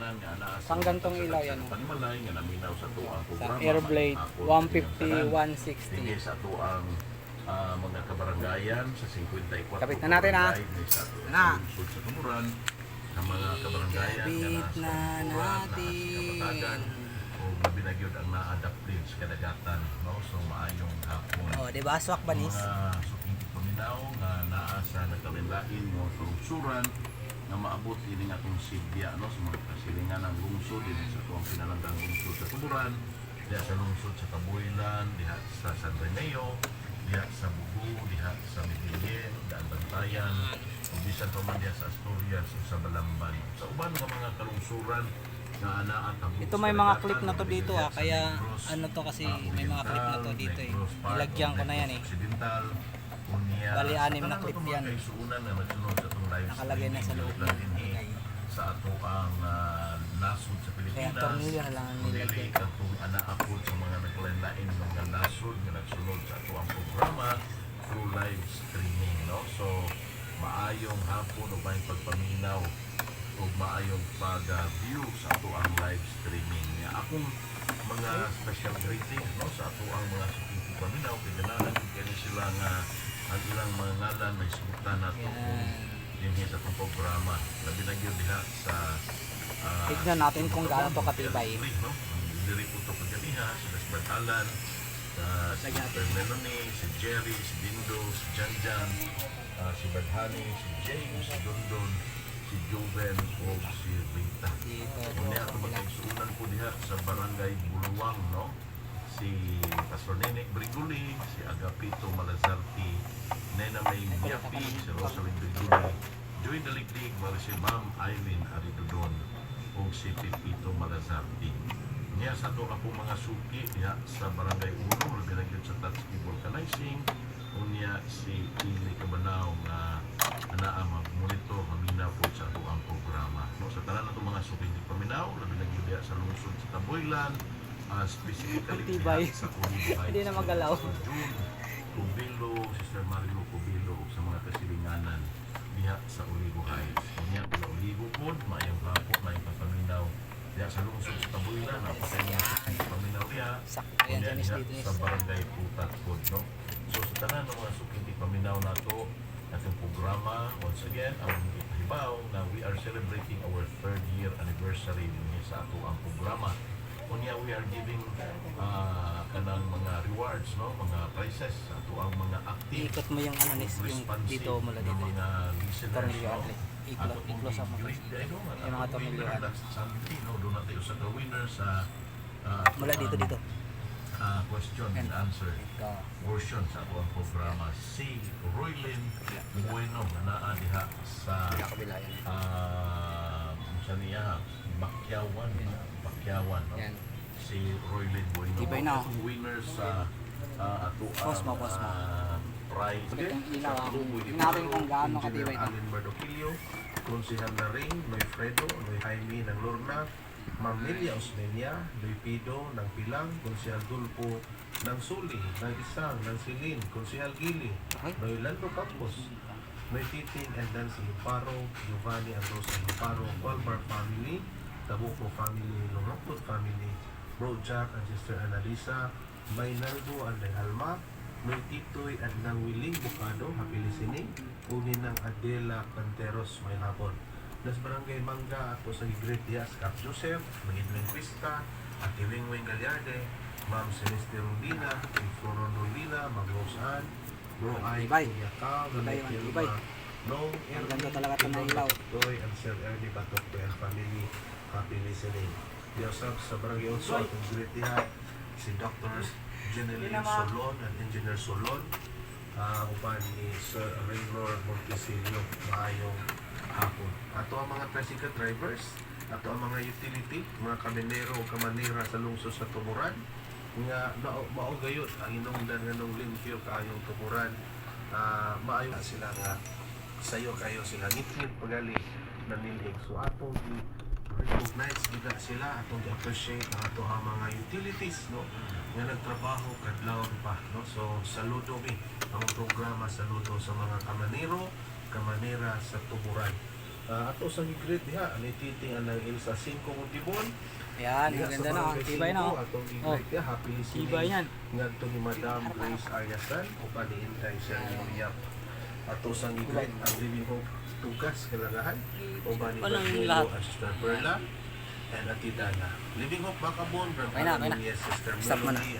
kadaghanan nga naa Sang gantong ilaw yan, oh. Panimalay nga naminaw sa tuang Sa programa. Airblade, Mag-akon 150, Hindi 160. sa tuang mga kabarangayan sa 54 Kapit na natin, ha? barangay sa Na. lungsod sa Tumuran sa mga kabarangayan Kapit nga na nasa Tumuran, natin. nasa Kapatagan o mabinagyod ang na-adapt din sa kadagatan, no? So maayong hapon. Oh, di ba? Swak banis. Mga suking paminaw nga naa sa nagkalinlain mo lungsuran nga maabot ini nga itong Sibya, no? Sa mga kasilingan ng lungsod din sa itong pinalanggang lungsod sa Tumuran, diha sa lungsod sa Kabuilan, diha sa San Remeo, diha sa Bugu, diha sa Medellin, Daan Bantayan, o bisan pa man diha sa Asturias o sa Balamban. Sa uban nga mga kalungsuran nga anaa tabuk Ito may mga clip na to dito, kaya ano to kasi may mga clip na to dito eh. Ilagyan ko na yan eh. Occidental, Unya, Bali, 6 na clip yan. Nakalagay na sa loob ng bigay. sa ato ang nasod sa Kaya Pilipinas. tornilyo na lang ang nilagay. Kundi katong anaapod sa mga naglain-lain mga nasod nga nagsunod sa ato ang programa through live streaming, no? So maayong hapon o may pagpaminaw o maayong pag-view sa ato ang live streaming. Nga akong mga special greetings, no, sa ato ang mga suking paminaw kay ganahan kini sila nga ang ilang mga ngalan may subutan nato dinhi sa itong programa. Labi na gyud diha sa Tignan natin kung gaano to katibay. no? Ang diri po ito pagkaniha, si Las Bartalan, si Super Melanie, si Jerry, si Dindo, si Janjan, si Badhani, si James, si Dondon, si Joven, o si Rita. Muna ako magkaisunan po diha sa Barangay Buluwang, no? Si Pastor Nenek Briguli, si Agapito Malazarte, Nena May Miyapi, si Rosalind Briguli, Joy Daliglig, si Ma'am Eileen Aridodon, o si Pipito Malazarte. Niya sa ito ako mga suki niya sa Barangay Uno, nagbilagyan sa Tatsuki Vulcanizing, o niya si Ili Cabanaw na anaa mag-monitor, maminaw po sa ito ang programa. No, sa tanan na ito mga suki di paminaw, nagbilagyan niya sa lungsod sa Taboylan, specifically Tibay. sa Kulibuhay. Hindi na magalaw. June, Cubilo, Sister Marilo Cubilo, sa mga kasilinganan diha sa Olivo Heights. Kunya pala Olivo Pod, mayang hapo, mayang papaminaw diha sa lungsod sa Taboylan, napatay mga suki paminaw diha. Sakto yan, Kunya Janice diha dito. sa Barangay Putat Pod, no? So sa tanan ng mga suki paminaw na to, atong programa, once again, ang ipahibaw na we are celebrating our 3rd year anniversary niya sa ato ang programa. Kunya we are giving kanang mga rewards, no, mga prizes sa ato ang mga active, Ikot mo yung ano nis, yung responsive dito mula na dito. mga listeners, Tornilyo no? atlet. Iklo sa mga. Yung mga tornilyo atlet. no? Doon natin sa the winner sa Mula dito dito. question and answer Ito. portion sa ato ang programa. Si Roylin Bueno na naa diha sa Kabila yan. sa niya Bakyawan, no? Yan. Si Roylin Bueno. Tibay na, oh. Ang winner sa ato Pause mo. prize. Itong ilaw, tingnan natin kung gaano katibay ito. Alin Bardocilio, Konsihal Naring, Noy Fredo, Noy Jaime ng Lorna, Ma'am Nelia Osmelia, Noy Pido ng Pilang, Konsihal Dulpo ng Suli, ng Isang, ng Silin, Konsihal Gili, Noy Lando Campos, Noy Titin and Nancy Luparo, Giovanni and Rosa Luparo, Walmart family, Tabuco family, Lumapot family, Bro Jack and Sister Annalisa, Maynaldo and Alma, Noy Titoy at ng Wiling Bukado, Happy Listening, Unin ng Adela Panteros, may hapon. Nas Barangay Mangga, ako sa Great Diaz, Cap Joseph, Magidwin Quista, at Iwingwing Galyarde, Ma'am Celeste Rondina, Floron Rolina, Ma'am Rose Ann, Bro Ay, Tibay. Yakaw, Tibay, tibay. Nong Ang ganda talaga ito na ilaw. Toy, and Sir Ernie Batok, and family, Happy Listening. Diosab sa Barangay Onso, atong Great Diaz, si Dr. Jeneline Solon and Engineer Solon, upan ni Sir Raynor Montesilio, maayong hapon. Ato ang mga tricycle drivers, ato ang mga utility, mga kaminero o kamanera sa lungsod sa Tumuran, nga maugayot ang inungdan nga nung limpyo kaayong Tumuran, maayo sila nga sayo kayo sila ngit-ngit pagali na nilig. So atong recognize kita sila, atong i-appreciate ang ato ang mga utilities, no, nga nagtrabaho kadlawon pa, no. So saludo mi ang programa, saludo sa mga kamanero kamanera sa Tumuran. Ato sa gigrid diha, ni titing ang Ilsa 5 Montibon. Ayan, maganda na. Tibay na. Oh. Atong Oh, gigrid diha, happy listening. tibay yan. Ngadto ni Madam Grace Ariasan o paniintay siya ni Uyap. Ato sa gigrid ang Living Hope Tugas Kalagahan o ba ni Walang Bartolo lahat. at Sister Perla and Ati Dana. Living Hope Bacabon, Okay na, okay na. Sister Stop mo na. Melody,